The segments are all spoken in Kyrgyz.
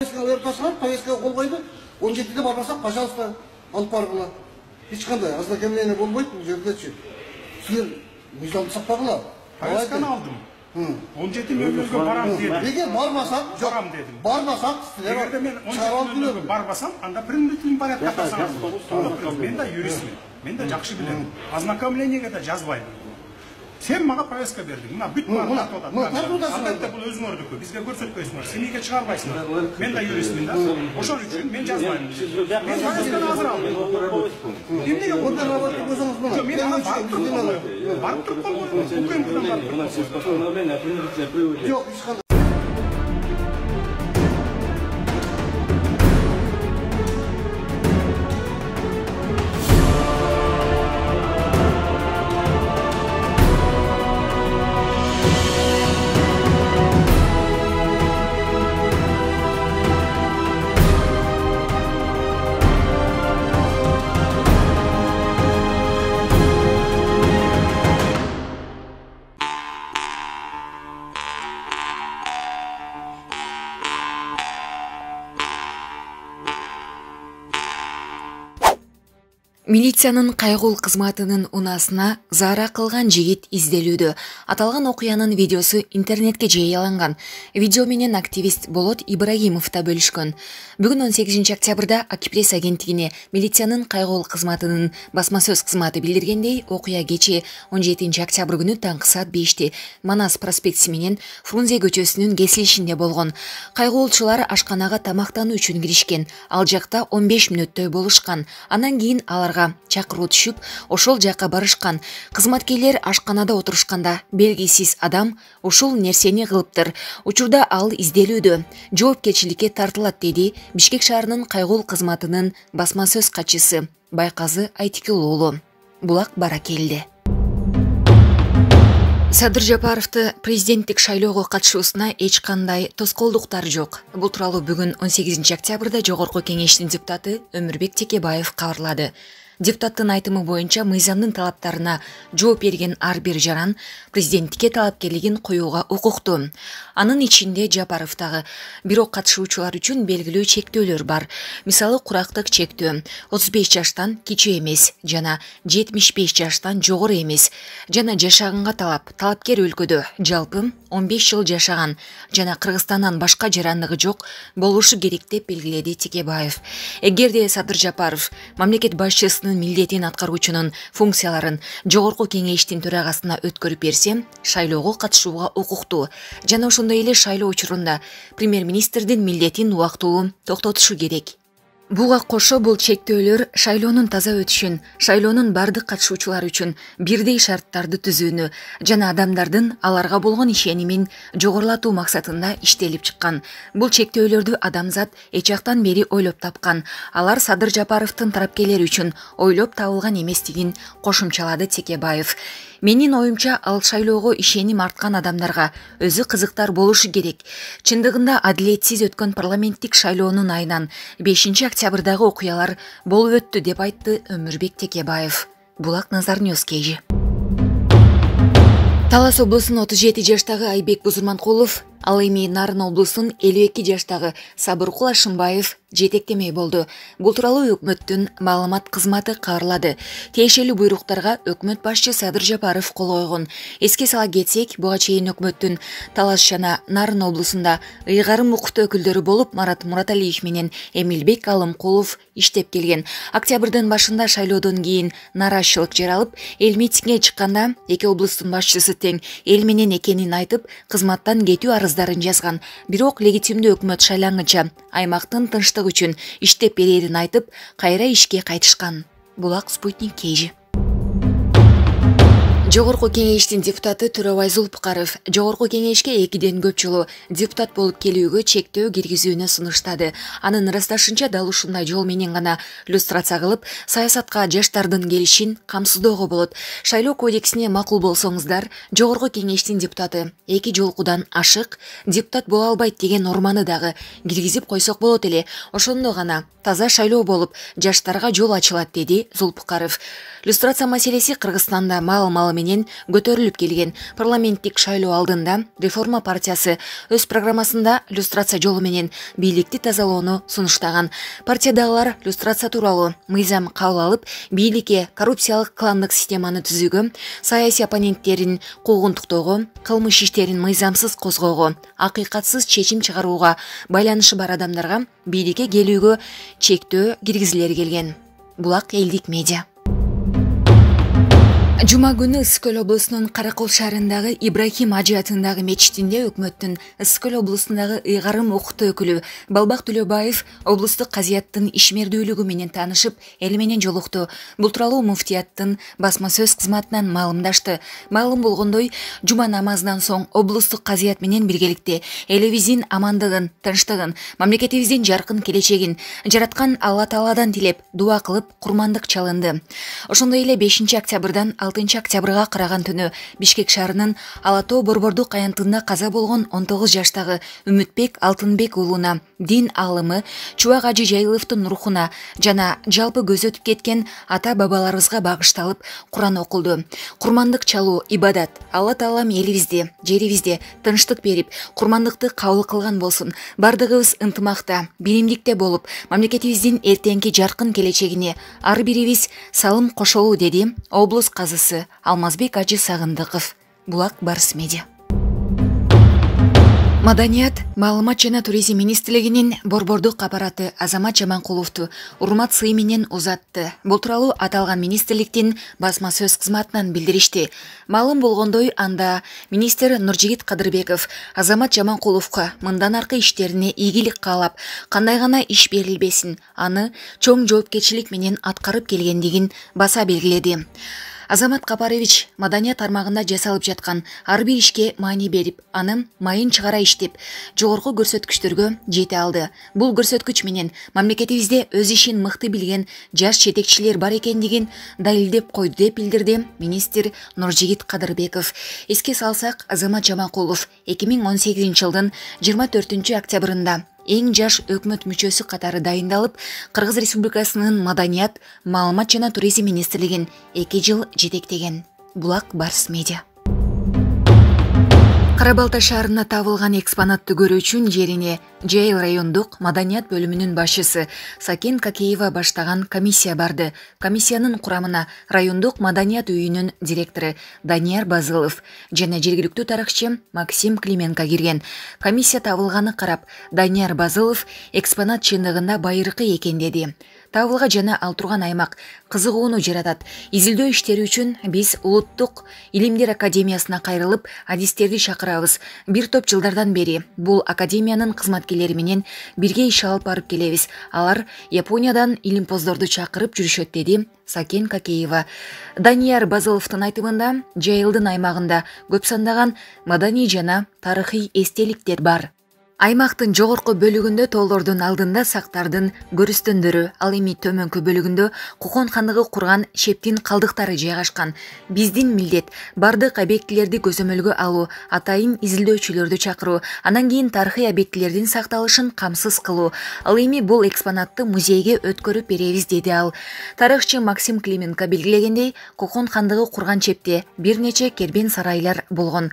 Повестка қол қойды. 17-де бармасақ, пожалуйста, алып барғыла. Ешқандай ознакомление болмайды, бұл жерде. Сіздер мизамды сақтағыла. Повестканы алдым. 17:00-ге барам дедім. Егер бармасақ, барам дедім. Бармасақ, сіздер Егерде мен 17:00-ге барбасам, анда принудительный порядка жасаңыз. Мен да юристмін. Мен да жақсы білемін. Ознакомлениеге де жазбаймын. Sen mağa повестка бердің. Мына бүт маған тартылады. Албетте бұл өзіңердікі. Бізге көрсөтпейсіңдер. Сен неге шығарбайсыңдар? Мен да юристмін да. Ошон үчүн мен жазбаймын. Мен повестканы азыр алдым. Эмнеге ондай работа өзүңүз мына? Мен аны барып туруп койгон. УКМКдан барып туруп. Жок, ешқандай. Милициянын кайгул кызматынын унасына заара кылган жигит изделүүдө. Аталган окуянын видеосу интернетке жайылган. Видео менен активист Болот Ибрагимов да бөлүшкөн. Бүгүн 18 октябрда Акипресс агенттигине милициянын кайгул кызматынын басма сөз кызматы билдиргендей, окуя кечээ 17 октябрь күнү таңкы саат 5те Манас проспектиси менен Фрунзе көчөсүнүн кесилишинде болгон. Кайгуулчулар ашканага тамактануу үчүн киришкен. Ал жакта 15 мүнөттөй болушкан. Анан кийин аларга чакыруу түшүп, ошол жакка барышкан. Кызматкерлер ашканада отурушканда белгисиз адам ушул нерсени кылыптыр. Учурда ал изделүүдө. Жоопкерчиликке тартылат деди Бишкек шаарынын кайгул кызматынын басма сөз катчысы Байказы Айтикул уулу. Булак Баракелди. Садыр Жапаровду президенттик шайлоого катышуусуна эч кандай тоскоолдуктар жок. Бул тууралуу бүгүн 18 октябрда Жогорку кеңештин депутаты Өмүрбек Текебаев кабарлады. Депутаттын айтымы боюнча мыйзамдын талаптарына жооп берген ар бир жаран президенттикке талапкерлигин коюуга укуктуу. Анын ичинде Жапаровдагы бирок катышуучулар үчүн белгилүү чектөөлөр бар. Мисалы курактык чектөө 35 жаштан кичүү эмес жана 75 жаштан жогору эмес жана жашаганга талапкер өлкөдө жалпы 15 жыл жашаган жана Кыргызстандан башка жарандыгы жок болушу керек деп белгиледи Текебаев. Эгерде Садыр Жапаров мамлекет башчысынын милдетин аткаруучунун функцияларын Жогорку кеңештин төрагасына өткөрүп берсе, шайлоого катышууга укуктуу жана ошондой эле шайлоо учурунда премьер-министрдин милдетин убактылуу токтотушу керек. Буга кошо бул чектөөлөр шайлоонун таза өтүшүн, шайлоонун бардык катышуучулары үчүн бирдей шарттарды түзүүнү жана адамдардын аларга болгон ишенимин жогорулатуу максатында иштелип чыккан. Бул чектөөлөрдү адамзат эч жактан бери ойлоп тапкан. Алар Садыр Жапаровдун тарапкерлери үчүн ойлоп табылган эместигин кошумчалады Текебаев. Менин оюмча ал шайлоого ишеним арткан адамдарга өзү кызыктар болушу керек. Чындыгында адилетсиз өткөн парламенттик шайлоонун айынан 5 октябрдагы окуялар болуп өттү деп айтты Өмүрбек Текебаев. Булак Назар Ньюс KG. Талас облусунун 37 жаштагы Айбек Бузурманкулов, ал эми Нарын облусунун 52 жаштагы Сабыркул Ашымбаев жетектемей болду. Бул тууралуу өкмөттүн маалымат кызматы кабарлады. Тиешелүү буйруктарга өкмөт башчы Садыр Жапаров кол койгон. Эске сала кетсек, буга чейин өкмөттүн Талас жана Нарын облусунда ыйгарым укуктуу өкүлдөрү болуп Марат Мураталиев менен Эмилбек Алымкулов иштеп келген. Октябрдын башында шайлоодон кийин нараачылык жаралып, эл митингге чыкканда эки облустун башчысы тең эл менен экенин айтып, кызматтан кетүү арыздарын жазган. Бирок легитимдүү өкмөт шайлангыча аймактын тынчтыгы үчүн иштеп берерин айтып, кайра ишке кайтышкан. Булак Спутник KG. Жогорку кеңештин депутаты Төрөбай Зулпукаров Жогорку кеңешке 2ден көп жолу депутат болуп келүүгө чектөө киргизүүнү сунуштады. Анын ырасташынча дал ушундай жол менен гана люстрация кылып, саясатка жаштардын келишин камсыздоого болот. Шайлоо кодексине макул болсоңуздар, Жогорку кеңештин депутаты 2 жолкудан ашык депутат боло албайт деген норманы дагы киргизип койсок болот эле. Ошондо гана таза шайлоо болуп, жаштарга жол ачылат, деди Зулпукаров. Люстрация маселеси Кыргызстанда мал менен менен көтөрүлүп келген парламенттик шайлоо алдында Реформа партиясы өз программасында люстрация жолу менен бийликти тазалоону сунуштаган. Партиядагылар люстрация тууралуу мыйзам кабыл алып, бийликке коррупциялык кландык системаны түзүүгө, саясий оппоненттерин куугунтуктоого, кылмыш иштерин мыйзамсыз козгоого, акыйкатсыз чечим чыгарууга байланышы бар адамдарга бийликке келүүгө чектөө киргизилери келген. Булак элдик медиа. Жума күнү Ысык-Көл облусунун Каракол шаарындагы Ибрахим Ажы атындагы мечитинде өкмөттүн Ысык-Көл облусундагы ыйгарым укуктуу өкүлү Балбак Төлөбаев облустук казыяттын ишмердүүлүгү менен таанышып, эл менен жолукту. Бул тууралуу муфтияттын басма сөз кызматынан маалымдашты. Маалым болгондой, жума намазынан соң облустук казыят менен биргеликте элибиздин амандыгын, тынчтыгын, мамлекетибиздин жаркын келечегин жараткан Алла Тааладан тилеп, дуа кылып, курмандык чалынды. Ошондой эле 5 октябрдан 6 октябрга караган түнү Бишкек шаарынын Ала Тоо Борбордук аянтында каза болгон 19 жаштагы Үмүтбек Алтынбек уулуна, дин аалымы Чубак Ажы Жайыловдун рухуна жана жалпы көз өтүп кеткен ата-бабаларыбызга багышталып Куран окулду. Курмандык чалуу ибадат. Алла Таалам элибизде, жерибизде тынчтык берип, курмандыкты кабыл кылган болсун. Бардыгыбыз ынтымакта, биримдикте болуп, мамлекетибиздин эртеңки жаркын келечегине ар бирибиз салым кошолу, деди облус казысы Алмазбек Ажы Сагындыков. Булак Барс медиа. Маданият, маалымат жана туризм министрлигинин борбордук аппараты Азамат Жаманкуловду урмат сый менен узатты. Бул тууралуу аталган министрликтин басма сөз кызматынан билдиришти. Маалым болгондой, анда министр Нуржигит Кадырбеков Азамат Жаманкуловго мындан аркы иштерине ийгилик каалап, кандай гана иш берилбесин, аны чоң жоопкерчилик менен аткарып келгендигин баса белгиледи. Азамат Капарович маданият тармагында жасалып жаткан ар бир ишке маани берип, аны майын чыгара иштеп, жогорку көрсөткүчтөргө жете алды. Бул көрсөткүч менен мамлекетибизде өз ишин мыкты билген жаш жетекчилер бар экендигин далилдеп койду, деп билдирди министр Нуржигит Кадырбеков. Эске салсак, Азамат Жаманкулов 2018 жылдын 24 октябрында эң жаш өкмөт мүчөсү катары дайындалып, Кыргыз Республикасынын маданият, маалымат жана туризм министрлигин 2 жыл жетектеген. Булак Барс медиа. Кара-Балта шаарына табылган экспонатты көрүү үчүн жерине Жайыл райондук маданият бөлүмүнүн башчысы Сакен Какеева баштаган комиссия барды. Комиссиянын курамына райондук маданият үйүнүн директору Данияр Базылов жана жергиликтүү тарыхчы Максим Клименко кирген. Комиссия табылганы карап, Данияр Базылов экспонат чындыгында байыркы экен деди. Табылга жана ал турган аймак кызыгууну жаратат. Изилдөө иштери үчүн биз Улуттук Илимдер Академиясына кайрылып, адистерди чакырабыз. Бир топ жылдардан бери бул академиянын кызматкерлери менен бирге иш алып барып келебиз. Алар Япониядан илимпоздорду чакырып жүрүшөт, деди Сакен Какеева. Данияр Базыловдун айтымында, Жайылдын аймагында көп сандаган маданий жана тарыхый эстеликтер бар. Аймактын жогорку бөлүгүндө тоолордун алдында сактардын көрүстөндөрү, ал эми төмөнкү бөлүгүндө Кукон хандыгы курган шептин калдыктары жайгашкан. Биздин милдет бардык объектилерди көзөмөлгө алуу, атайын изилдөөчүлөрдү чакыруу, анан кийин тарыхый объектилердин сакталышын камсыз кылуу. Ал эми бул экспонатты музейге өткөрүп беребиз, деди ал. Тарыхчы Максим Клименко белгилегендей, Кукон хандыгы курган чепте бир нече кербен сарайлар болгон.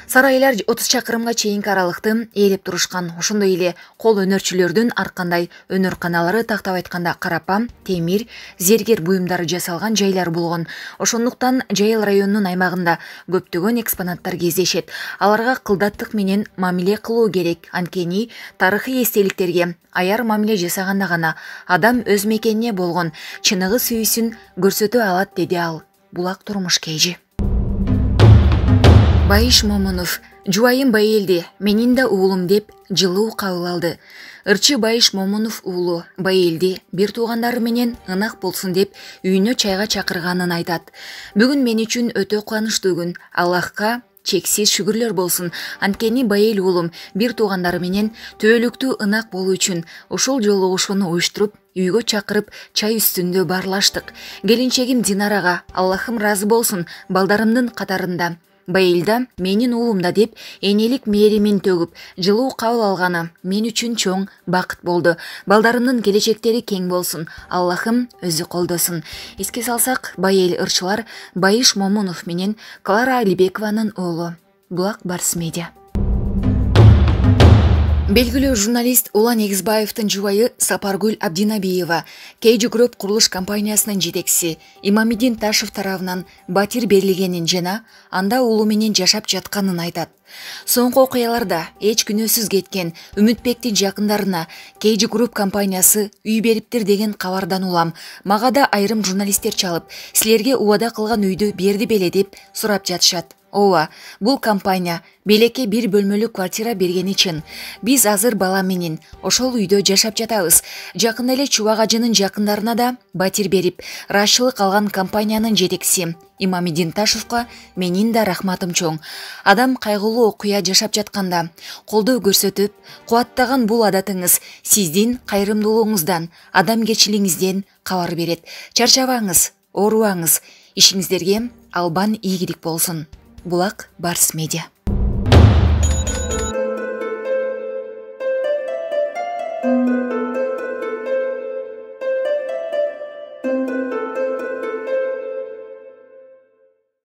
Сарайлар 30 чакырымга чейинки аралыкты ээлеп турушкан. Ошондой эле кол өнөрчүлөрдүн аркандай өнөр-каналары, тактап айтканда карапа, темир, зергер буюмдары жасалган жайлар болгон. Ошондуктан Жайыл районунун аймагында көптөгөн экспонаттар кездешет. Аларга кылдаттык менен мамиле кылуу керек. Анткени тарыхый эстеликтерге аяр мамиле жасаганда гана адам өз мекенине болгон чыныгы сүйүүсүн көрсөтө алат, деди ал. Булак турмуш кейжи. Байыш Момунов жубайым Байелди, менин да уулум, деп жылуу кабыл алды. Ырчы Байыш Момунов уулу Байелди бир туугандары менен ынак болсун деп үйүнө чайга чакырганын айтат. Бүгүн мен үчүн өтө кубанычтуу күн. Аллахка чексиз шүгүрлөр болсун. Анткени Байел уулум бир туугандары менен түбөлүктүү ынак болуу үчүн ушул жолугушууну уюштуруп, үйгө чакырып чай үстүндө баарлаштык. Келинчегим Динарага Аллахым ыраазы болсун, балдарымдын катарында Байылда менин уулум да деп энелик мээримин төгүп жылуу кабыл алганы мен үчүн чоң бакыт болду. Балдарымдын келечектери кең болсун, Аллахым өзү колдосун. Эске салсак, Байыл ырчылар Байыш Момунов менен Клара Алибекованын уулу. Булак Барс Медиа. Белгилүү журналист Улан Эгизбаевдин жубайы Сапаргүл Абдинабиева KG Group курулуш компаниясынын жетекчиси Имамидин Ташев тарабынан батир берилгенин жана анда уулу менен жашап жатканын айтат. Соңку окуяларда эч күнөөсүз кеткен Үмүтбектин жакындарына KG Group компаниясы үй бериптир деген кабардан улам. Мага да айрым журналисттер чалып, силерге убада кылган үйдү берди беле деп сурап жатышат. Ооба, бул компания Белекке бир бөлмөлүү квартира бергени чын. Биз азыр бала менен ошол үйдө жашап жатабыз. Жакында эле Чубак ажынын жакындарына да батир берип, ырашчылык алган компаниянын жетекчиси Имамидин Ташевко менин да рахматым чоң. Адам кайгылуу окуя жашап жатканда колдоо көрсөтүп, кубаттаган бул адатыңыз сиздин кайрымдуулугуңуздан, адамгерчилигиңизден кабар берет. Чарчабаңыз, оорубаңыз, ишиңиздерге албан ийгилик болсун. Булак Барс Медиа.